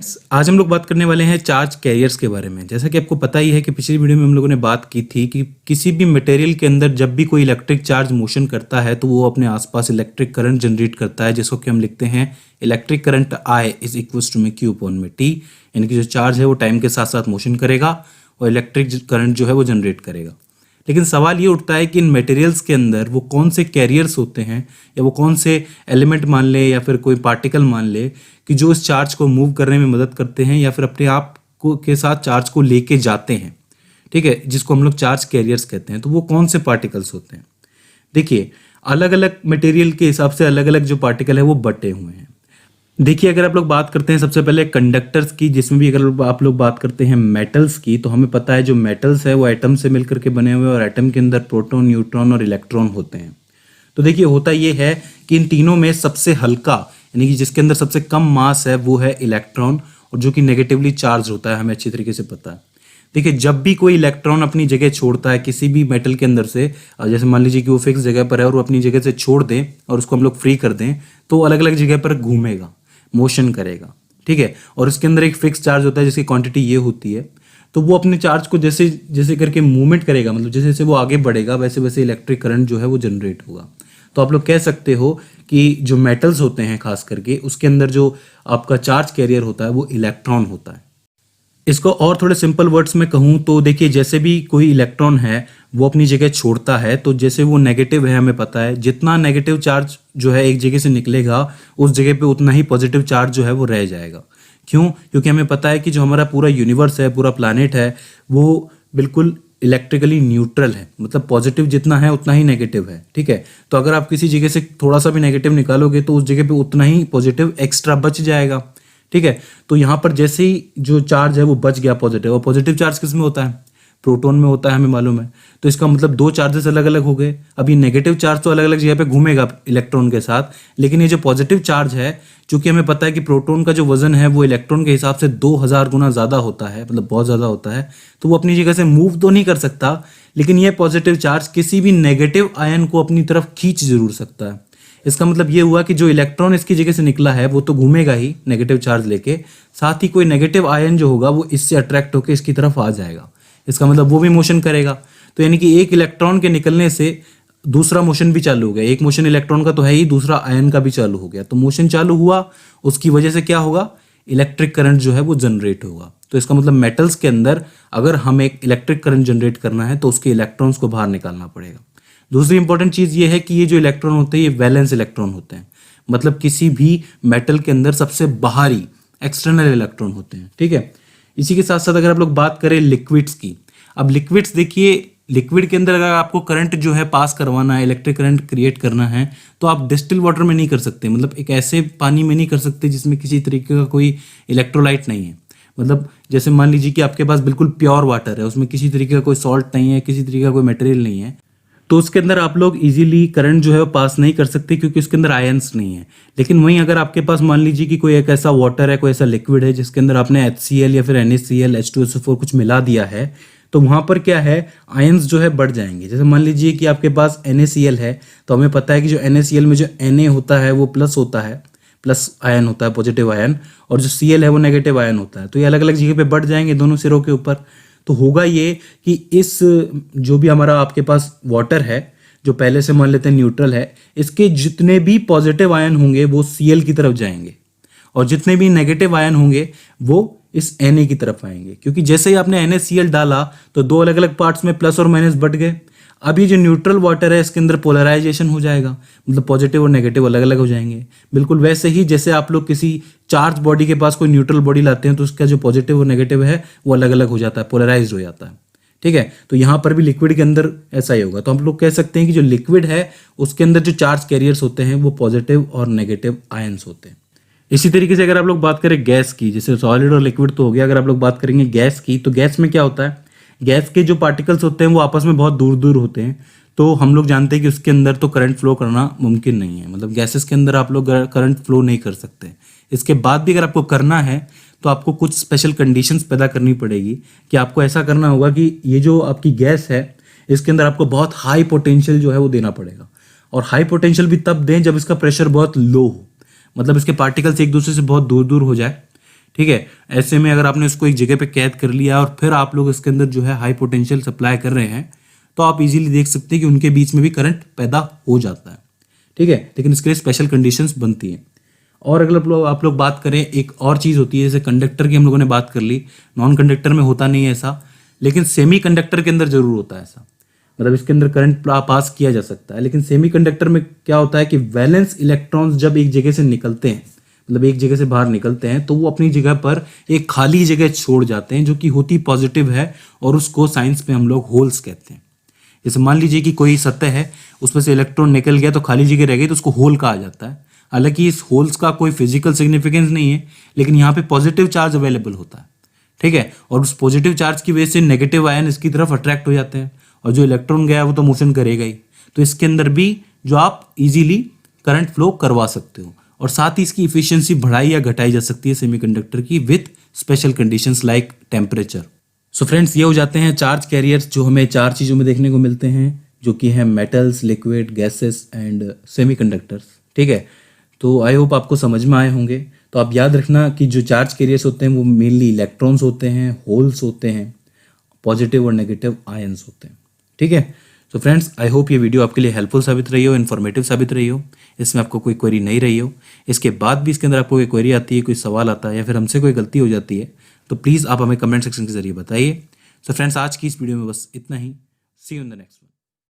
आज हम लोग बात करने वाले हैं चार्ज कैरियर्स के बारे में। जैसा कि आपको पता ही है कि पिछली वीडियो में हम लोगों ने बात की थी कि किसी भी मटेरियल के अंदर जब भी कोई इलेक्ट्रिक चार्ज मोशन करता है तो वो अपने आसपास इलेक्ट्रिक करंट जनरेट करता है, जिसको कि हम लिखते हैं electric current I is equals to में क्यू अपॉन में टी। यानी कि जो चार्ज है वो टाइम के साथ साथ मोशन करेगा और इलेक्ट्रिक करंट जो है वो जनरेट करेगा। लेकिन सवाल ये उठता है कि इन मटेरियल्स के अंदर वो कौन से कैरियर्स होते हैं या वो कौन से एलिमेंट मान ले या फिर कोई पार्टिकल मान ले कि जो इस चार्ज को मूव करने में मदद करते हैं या फिर अपने आप को के साथ चार्ज को लेके जाते हैं। ठीक है, जिसको हम लोग चार्ज कैरियर्स कहते हैं। तो वो कौन से पार्टिकल्स होते हैं? देखिए, अलग अलग मटेरियल के हिसाब से अलग अलग जो पार्टिकल है वो बटे हुए हैं। देखिए, अगर आप लोग बात करते हैं सबसे पहले कंडक्टर्स की, जिसमें भी अगर आप लोग बात करते हैं मेटल्स की, तो हमें पता है जो मेटल्स है वो एटम से मिलकर के बने हुए हैं और एटम के अंदर प्रोटॉन, न्यूट्रॉन और इलेक्ट्रॉन होते हैं। तो देखिए, होता ये है कि इन तीनों में सबसे हल्का यानी कि जिसके अंदर सबसे कम मास है वो है इलेक्ट्रॉन, और जो कि नेगेटिवली चार्ज होता है, हमें अच्छी तरीके से पता है। देखिए, जब भी कोई इलेक्ट्रॉन अपनी जगह छोड़ता है किसी भी मेटल के अंदर से, जैसे मान लीजिए कि वो फिक्स जगह पर है और वो अपनी जगह से छोड़ दें और उसको हम लोग फ्री कर दें, तो अलग अलग जगह पर घूमेगा, मोशन करेगा। ठीक है, और उसके अंदर एक फिक्स चार्ज होता है जिसकी क्वांटिटी ये होती है। तो वो अपने चार्ज को जैसे जैसे करके मूवमेंट करेगा, मतलब जैसे जैसे वो आगे बढ़ेगा वैसे वैसे इलेक्ट्रिक करंट जो है वो जनरेट होगा। तो आप लोग कह सकते हो कि जो मेटल्स होते हैं खास करके, उसके अंदर जो आपका चार्ज कैरियर होता है वो इलेक्ट्रॉन होता है। इसको और थोड़े सिंपल वर्ड्स में कहूँ तो देखिए, जैसे भी कोई इलेक्ट्रॉन है वो अपनी जगह छोड़ता है, तो जैसे वो नेगेटिव है, हमें पता है जितना नेगेटिव चार्ज जो है एक जगह से निकलेगा उस जगह पे उतना ही पॉजिटिव चार्ज जो है वो रह जाएगा। क्यों? क्योंकि हमें पता है कि जो हमारा पूरा यूनिवर्स है, पूरा प्लानेट है, वो बिल्कुल इलेक्ट्रिकली न्यूट्रल है, मतलब पॉजिटिव जितना है उतना ही नेगेटिव है। ठीक है, तो अगर आप किसी जगह से थोड़ा सा भी नेगेटिव निकालोगे तो उस जगह पे उतना ही पॉजिटिव एक्स्ट्रा बच जाएगा। ठीक है, तो यहाँ पर जैसे ही जो चार्ज है वो बच गया पॉजिटिव, और पॉजिटिव चार्ज किस में होता है? प्रोटॉन में होता है, हमें मालूम है। तो इसका मतलब दो चार्जेस अलग अलग हो गए। अब ये नेगेटिव चार्ज तो अलग अलग जगह पे घूमेगा इलेक्ट्रॉन के साथ, लेकिन ये जो पॉजिटिव चार्ज है, चूंकि हमें पता है कि प्रोटॉन का जो वजन है वो इलेक्ट्रॉन के हिसाब से 2000 गुना ज़्यादा होता है, मतलब बहुत ज़्यादा होता है, तो वो अपनी जगह से मूव तो नहीं कर सकता, लेकिन यह पॉजिटिव चार्ज किसी भी नेगेटिव आयन को अपनी तरफ खींच जरूर सकता है। इसका मतलब ये हुआ कि जो इलेक्ट्रॉन इसकी जगह से निकला है वो तो घूमेगा ही नेगेटिव चार्ज लेके, साथ ही कोई नेगेटिव आयन जो होगा वो इससे अट्रैक्ट होकर इसकी तरफ आ जाएगा। इसका मतलब वो भी मोशन करेगा। तो यानी कि एक इलेक्ट्रॉन के निकलने से दूसरा मोशन भी चालू हो गया। एक मोशन इलेक्ट्रॉन का तो है ही, दूसरा आयन का भी चालू हो गया। तो मोशन चालू हुआ, उसकी वजह से क्या होगा? इलेक्ट्रिक करंट जो है वो जनरेट होगा। तो इसका मतलब मेटल्स के अंदर अगर हमें एक इलेक्ट्रिक करंट जनरेट करना है तो उसके इलेक्ट्रॉन्स को बाहर निकालना पड़ेगा। दूसरी इंपॉर्टेंट चीज़ ये है कि ये जो इलेक्ट्रॉन होते हैं ये वैलेंस इलेक्ट्रॉन होते हैं, मतलब किसी भी मेटल के अंदर सबसे बाहरी एक्सटर्नल इलेक्ट्रॉन होते हैं। ठीक है, इसी के साथ साथ अगर आप लोग बात करें लिक्विड्स की, अब लिक्विड्स देखिए, लिक्विड के अंदर अगर आपको करंट जो है पास करवाना है, इलेक्ट्रिक करंट क्रिएट करना है, तो आप डिस्टिल वाटर में नहीं कर सकते, मतलब एक ऐसे पानी में नहीं कर सकते जिसमें किसी तरीके का कोई इलेक्ट्रोलाइट नहीं है। मतलब जैसे मान लीजिए कि आपके पास बिल्कुल प्योर वाटर है, उसमें किसी तरीके का कोई सॉल्ट नहीं है, किसी तरीके का कोई मटेरियल नहीं है, तो उसके अंदर आप लोग इजीली करंट जो है वो पास नहीं कर सकते क्योंकि उसके अंदर आयंस नहीं है। लेकिन वहीं अगर आपके पास मान लीजिए कि कोई एक ऐसा वाटर है, कोई ऐसा लिक्विड है जिसके अंदर आपने HCl या फिर NaCl, H2SO4 कुछ मिला दिया है, तो वहाँ पर क्या है, आयंस जो है बढ़ जाएंगे। जैसे मान लीजिए कि आपके पास NaCl है, तो हमें पता है कि जो NaCl में जो Na होता है वो प्लस होता है, प्लस आयन होता है, पॉजिटिव आयन, और जो Cl है वो नेगेटिव आयन होता है। तो ये अलग अलग जगह पे बढ़ जाएंगे दोनों सिरों के ऊपर। तो होगा ये कि इस जो भी हमारा आपके पास वाटर है, जो पहले से मान लेते हैं न्यूट्रल है, इसके जितने भी पॉजिटिव आयन होंगे वो Cl की तरफ जाएंगे, और जितने भी नेगेटिव आयन होंगे वो इस Na की तरफ आएंगे। क्योंकि जैसे ही आपने NaCl डाला तो दो अलग अलग पार्ट्स में प्लस और माइनस बढ़ गए। अब ये जो न्यूट्रल वाटर है इसके अंदर पोलराइजेशन हो जाएगा, मतलब पॉजिटिव और नेगेटिव अलग अलग हो जाएंगे। बिल्कुल वैसे ही जैसे आप लोग किसी चार्ज बॉडी के पास कोई न्यूट्रल बॉडी लाते हैं तो उसका जो पॉजिटिव और नेगेटिव है वो अलग अलग हो जाता है, पोलराइज हो जाता है। ठीक है, तो यहाँ पर भी लिक्विड के अंदर ऐसा ही होगा। तो हम लोग कह सकते हैं कि जो लिक्विड है उसके अंदर जो चार्ज कैरियर्स होते हैं वो पॉजिटिव और नेगेटिव आयंस होते हैं। इसी तरीके से अगर आप लोग बात करें गैस की, जैसे सॉलिड और लिक्विड तो हो गया, अगर आप लोग बात करेंगे गैस की, तो गैस में क्या होता है, गैस के जो पार्टिकल्स होते हैं वो आपस में बहुत दूर दूर होते हैं। तो हम लोग जानते हैं कि उसके अंदर तो करंट फ्लो करना मुमकिन नहीं है, मतलब गैसेस के अंदर आप लोग करंट फ्लो नहीं कर सकते। इसके बाद भी अगर आपको करना है तो आपको कुछ स्पेशल कंडीशंस पैदा करनी पड़ेगी कि आपको ऐसा करना होगा कि ये जो आपकी गैस है इसके अंदर आपको बहुत हाई पोटेंशियल जो है वो देना पड़ेगा, और हाई पोटेंशियल भी तब दें जब इसका प्रेशर बहुत लो हो, मतलब इसके पार्टिकल्स एक दूसरे से बहुत दूर दूर हो जाए। ठीक है। ऐसे में अगर आपने उसको एक जगह पे कैद कर लिया और फिर आप लोग इसके अंदर जो है हाई पोटेंशियल सप्लाई कर रहे हैं, तो आप इजीली देख सकते हैं कि उनके बीच में भी करंट पैदा हो जाता है, ठीक है। लेकिन इसके लिए स्पेशल कंडीशंस बनती हैं। और अगर आप लोग बात करें, एक और चीज़ होती है, जैसे कंडक्टर की हम लोगों ने बात कर ली, नॉन कंडक्टर में होता नहीं है ऐसा, लेकिन सेमी कंडक्टर के अंदर जरूर होता है ऐसा। मतलब इसके अंदर करंट पास किया जा सकता है, लेकिन सेमी कंडक्टर में क्या होता है कि वैलेंस इलेक्ट्रॉन्स जब एक जगह से निकलते हैं, मतलब एक जगह से बाहर निकलते हैं, तो वो अपनी जगह पर एक खाली जगह छोड़ जाते हैं जो कि होती पॉजिटिव है, और उसको साइंस में हम लोग होल्स कहते हैं। जैसे मान लीजिए कि कोई सतह है, उसमें से इलेक्ट्रॉन निकल गया तो खाली जगह रह गई, तो उसको होल कहा जाता है। हालांकि इस होल्स का कोई फिजिकल सिग्निफिकेंस नहीं है, लेकिन यहाँ पे पॉजिटिव चार्ज अवेलेबल होता है, ठीक है। और उस पॉजिटिव चार्ज की वजह से नेगेटिव आयन इसकी तरफ अट्रैक्ट हो जाते हैं, और जो इलेक्ट्रॉन गया वो तो मोशन करेगा ही। तो इसके अंदर भी जो आप इजीली करंट फ्लो करवा सकते हो, और साथ ही इसकी इफिशियंसी बढ़ाई या घटाई जा सकती है सेमीकंडक्टर की, with special conditions like temperature. So friends, ये हो जाते हैं चार्ज कैरियर्स जो हमें 4 चीज़ों में देखने को मिलते हैं, जो कि हैं metals, liquid, gases and semiconductors, ठीक है। तो आई होप आपको समझ में आए होंगे। तो आप याद रखना कि जो चार्ज कैरियर्स होते हैं वो मेनली इलेक्ट्रॉन्स होते हैं, होल्स होते हैं, पॉजिटिव और नेगेटिव आयंस होते हैं, ठीक है। तो फ्रेंड्स, आई होप ये वीडियो आपके लिए हेल्पफुल साबित रही हो, इन्फॉर्मेटिव साबित रही हो। इसमें आपको कोई क्वेरी नहीं रही हो, इसके बाद भी इसके अंदर आपको कोई क्वेरी आती है, कोई सवाल आता है, या फिर हमसे कोई गलती हो जाती है, तो प्लीज़ आप हमें कमेंट सेक्शन के जरिए बताइए। सो फ्रेंड्स, आज की इस वीडियो में बस इतना ही। सी यू इन द नेक्स्ट।